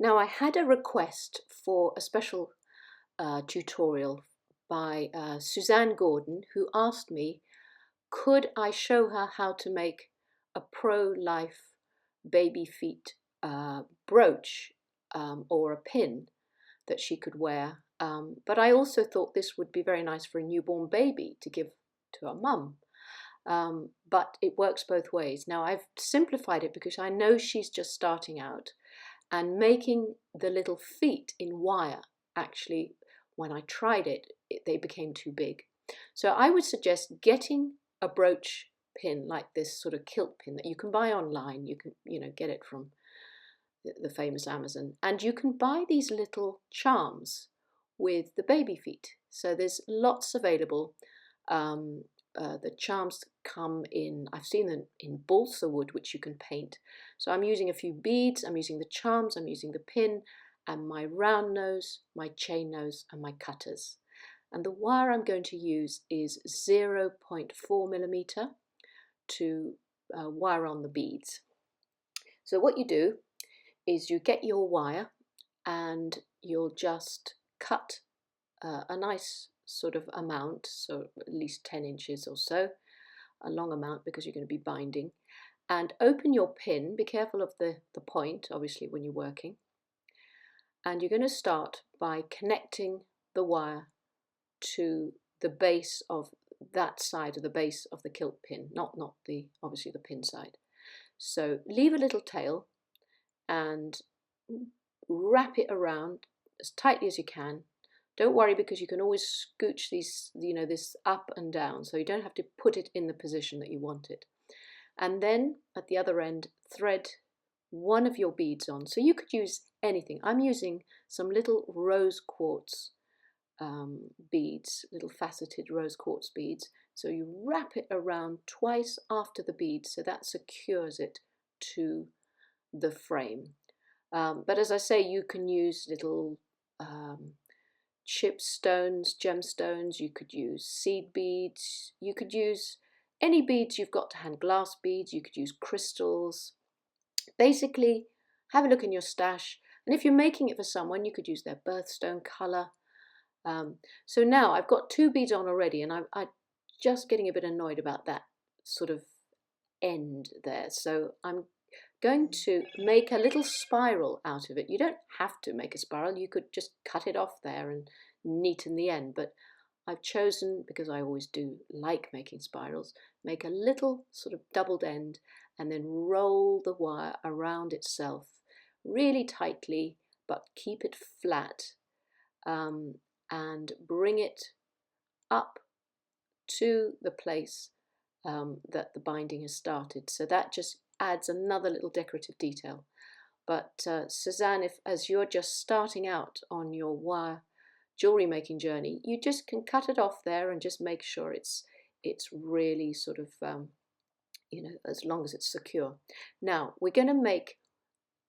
Now I had a request for a special tutorial by Suzanne Gordon, who asked me, could I show her how to make a pro-life baby feet brooch or a pin that she could wear. But I also thought this would be very nice for a newborn baby to give to a mum. But it works both ways. Now I've simplified it because I know she's just starting out, and making the little feet in wire, actually, when I tried it, they became too big. So I would suggest getting a brooch pin like this sort of kilt pin that you can buy online. You can, get it from the famous Amazon, and you can buy these little charms with the baby feet. So there's lots available. The charms come in, I've seen them in balsa wood, which you can paint. So I'm using a few beads, I'm using the charms, I'm using the pin, and my round nose, my chain nose, and my cutters. And the wire I'm going to use is 0.4 millimeter to wire on the beads. So what you do is you get your wire and you'll just cut a nice sort of amount, so at least 10 inches or so, a long amount because you're going to be binding, and open your pin. Be careful of the point, obviously, when you're working. And you're going to start by connecting the wire to the base of that side of the base of the kilt pin, not the, obviously, the pin side. So leave a little tail and wrap it around as tightly as you can. Don't worry, because you can always scooch these, this up and down, so you don't have to put it in the position that you want it. And then at the other end, thread one of your beads on. So you could use anything. I'm using some little rose quartz beads, little faceted rose quartz beads. So you wrap it around twice after the bead, so that secures it to the frame. But as I say, you can use little chip stones, gemstones, you could use seed beads, you could use any beads you've got to hand, glass beads, you could use crystals. Basically, have a look in your stash, and if you're making it for someone, you could use their birthstone colour. So now I've got 2 beads on already, and I'm just getting a bit annoyed about that sort of end there. So I'm going to make a little spiral out of it. You don't have to make a spiral, you could just cut it off there and neaten the end, but I've chosen, because I always do like making spirals, make a little sort of doubled end and then roll the wire around itself really tightly, but keep it flat, and bring it up to the place that the binding has started. So that just adds another little decorative detail. But Suzanne, as you're just starting out on your wire jewelry making journey, you just can cut it off there and just make sure it's really sort of as long as it's secure. Now we're going to make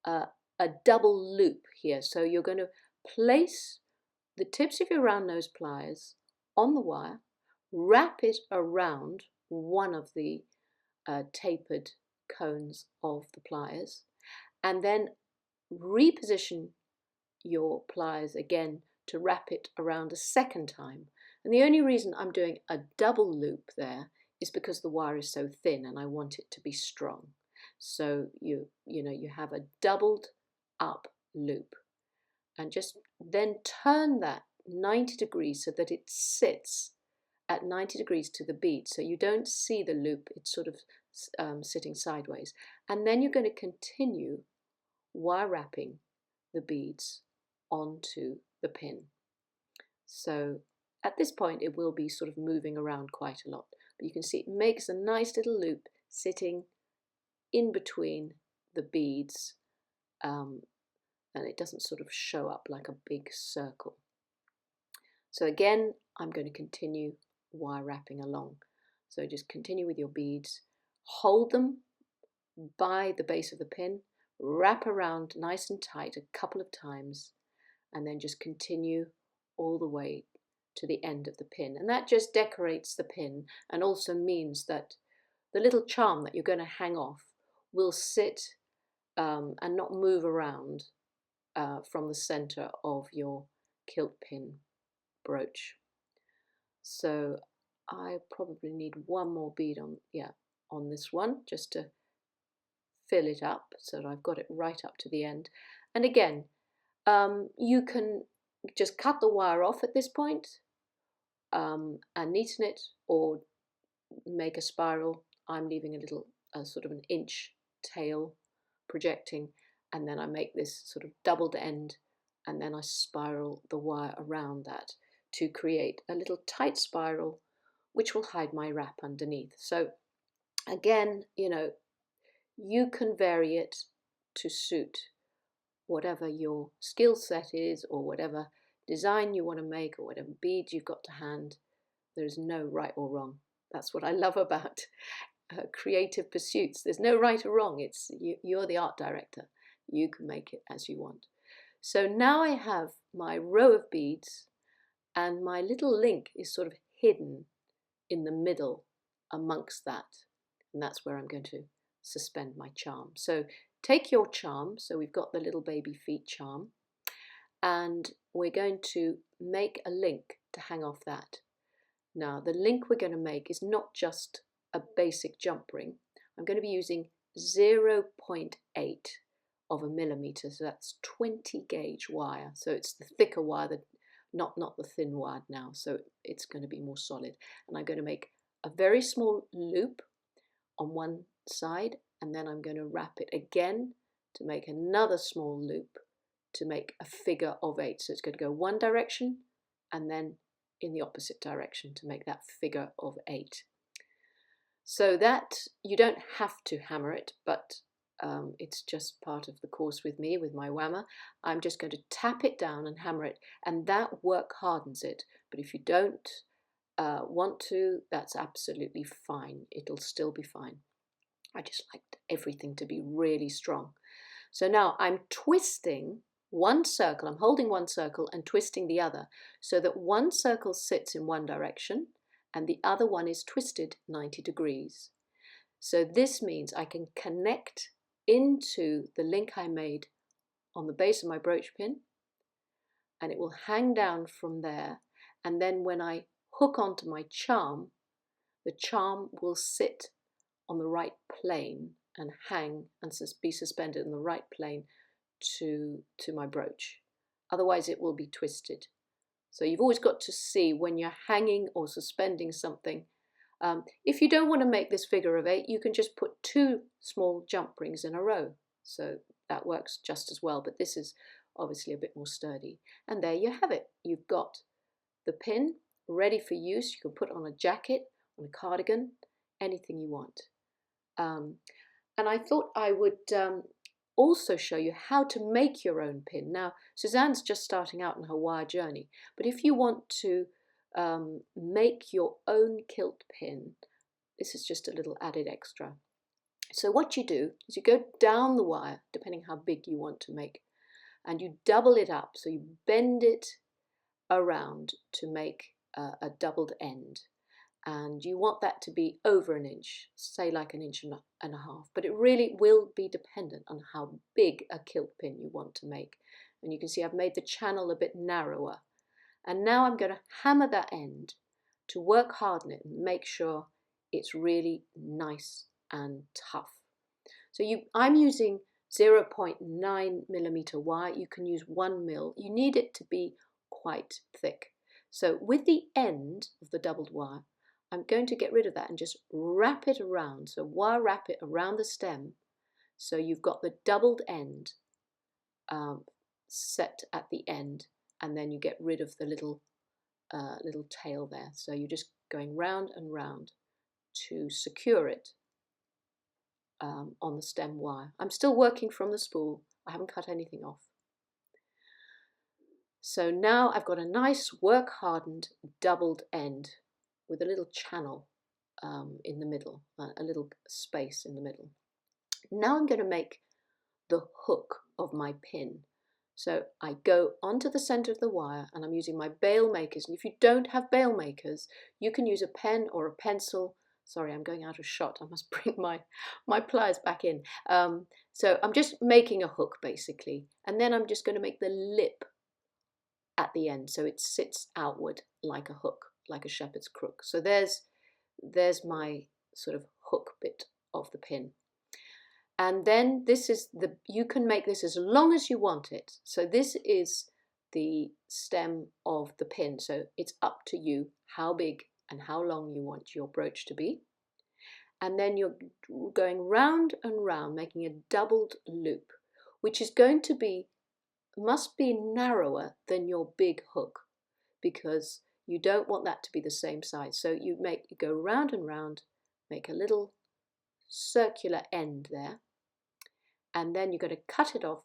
a double loop here. So you're going to place the tips of your round nose pliers on the wire, wrap it around one of the tapered cones of the pliers, and then reposition your pliers again to wrap it around a second time. And the only reason I'm doing a double loop there is because the wire is so thin and I want it to be strong. So you have a doubled up loop, and just then turn that 90 degrees so that it sits at 90 degrees to the bead, so you don't see the loop, it's sort of sitting sideways. And then you're going to continue wire wrapping the beads onto the pin. So at this point it will be sort of moving around quite a lot, but you can see it makes a nice little loop sitting in between the beads, and it doesn't sort of show up like a big circle. So again, I'm going to continue wire wrapping along. So just continue with your beads, hold them by the base of the pin, wrap around nice and tight a couple of times, and then just continue all the way to the end of the pin. And that just decorates the pin and also means that the little charm that you're going to hang off will sit and not move around from the center of your kilt pin brooch. So I probably need one more bead on this one, just to fill it up so that I've got it right up to the end. And again, you can just cut the wire off at this point, and neaten it, or make a spiral. I'm leaving a little sort of an inch tail projecting, and then I make this sort of doubled end, and then I spiral the wire around that to create a little tight spiral which will hide my wrap underneath. So again, you know, you can vary it to suit whatever your skill set is, or whatever design you want to make, or whatever beads you've got to hand. There's no right or wrong. That's what I love about creative pursuits. There's no right or wrong. It's you're the art director. You can make it as you want. So now I have my row of beads, and my little link is sort of hidden in the middle amongst that, and that's where I'm going to suspend my charm. So take your charm, so we've got the little baby feet charm, and we're going to make a link to hang off that. Now the link we're going to make is not just a basic jump ring. I'm going to be using 0.8 of a millimeter, so that's 20 gauge wire. So it's the thicker wire, not the thin wire now, so it's going to be more solid. And I'm going to make a very small loop on one side, and then I'm going to wrap it again to make another small loop to make a figure of 8. So it's going to go one direction and then in the opposite direction to make that figure of 8. So that you don't have to hammer it, but it's just part of the course with me, with my whammer. I'm just going to tap it down and hammer it, and that work hardens it. But if you don't want to, that's absolutely fine. It'll still be fine. I just like everything to be really strong. So now I'm twisting one circle. I'm holding one circle and twisting the other, so that one circle sits in one direction and the other one is twisted 90 degrees. So this means I can connect into the link I made on the base of my brooch pin, and it will hang down from there. And then when I hook onto my charm, the charm will sit on the right plane and hang and be suspended in the right plane to my brooch. Otherwise it will be twisted. So you've always got to see when you're hanging or suspending something. If you don't want to make this figure of 8, you can just put 2 small jump rings in a row. So that works just as well, but this is obviously a bit more sturdy. And there you have it. You've got the pin ready for use. You can put on a jacket, on a cardigan, anything you want. And I thought I would also show you how to make your own pin. Now, Suzanne's just starting out on her wire journey, but if you want to make your own kilt pin, this is just a little added extra. So what you do is you go down the wire, depending how big you want to make, and you double it up. So you bend it around to make a doubled end. And you want that to be over an inch, say like an inch and a half, but it really will be dependent on how big a kilt pin you want to make. And you can see I've made the channel a bit narrower. And now I'm going to hammer that end to work hard on it and make sure it's really nice and tough. So I'm using 0.9 millimeter wire. You can use 1 mil. You need it to be quite thick. So with the end of the doubled wire, I'm going to get rid of that and just wrap it around. So wire wrap it around the stem, so you've got the doubled end set at the end, and then you get rid of the little tail there. So you're just going round and round to secure it on the stem wire. I'm still working from the spool. I haven't cut anything off. So now I've got a nice work hardened doubled end with a little channel in the middle, a little space in the middle. Now I'm going to make the hook of my pin. So I go onto the center of the wire, and I'm using my bail makers. And if you don't have bail makers, you can use a pen or a pencil Sorry, I'm going out of shot. I must bring my pliers back in. So I'm just making a hook basically, and then I'm just going to make the lip at the end so it sits outward like a hook, like a shepherd's crook. So there's my sort of hook bit of the pin. And then this is you can make this as long as you want it. So this is the stem of the pin. So it's up to you how big and how long you want your brooch to be. And then you're going round and round, making a doubled loop, which is going to be, must be narrower than your big hook, because you don't want that to be the same size. So you go round and round, make a little circular end there, and then you're going to cut it off,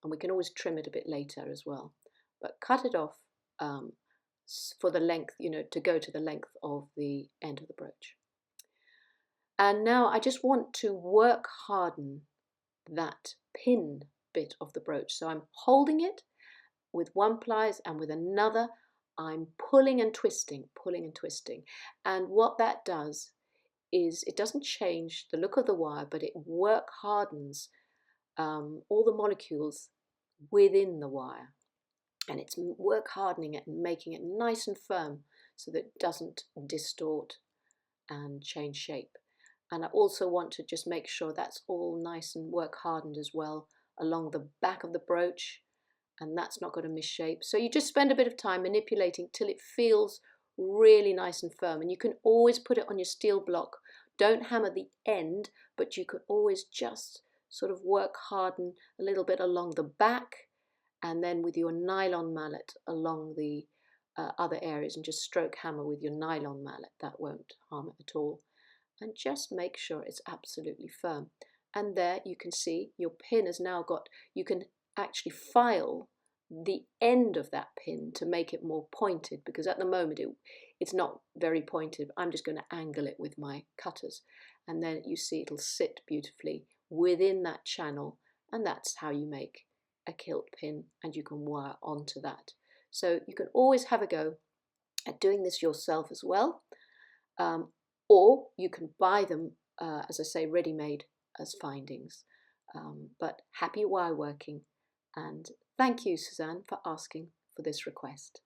and we can always trim it a bit later as well, but cut it off for the length, to go to the length of the end of the brooch. And now I just want to work harden that pin bit of the brooch. So I'm holding it with one pliers, and with another I'm pulling and twisting. And what that does is it doesn't change the look of the wire, but it work hardens all the molecules within the wire, and it's work hardening it and making it nice and firm so that it doesn't distort and change shape. And I also want to just make sure that's all nice and work hardened as well along the back of the brooch, and that's not going to misshape. So you just spend a bit of time manipulating till it feels really nice and firm, and you can always put it on your steel block. Don't hammer the end, but you can always just sort of work harden a little bit along the back, and then with your nylon mallet along the other areas, and just stroke hammer with your nylon mallet. That won't harm it at all. And just make sure it's absolutely firm. And there you can see your pin has now got, you can actually file the end of that pin to make it more pointed, because at the moment it's not very pointed. I'm just going to angle it with my cutters, and then you see it'll sit beautifully within that channel, and that's how you make a kilt pin, and you can wire onto that. So you can always have a go at doing this yourself as well. Or you can buy them, as I say, ready-made as findings. But happy wire working, and thank you, Suzanne, for asking for this request.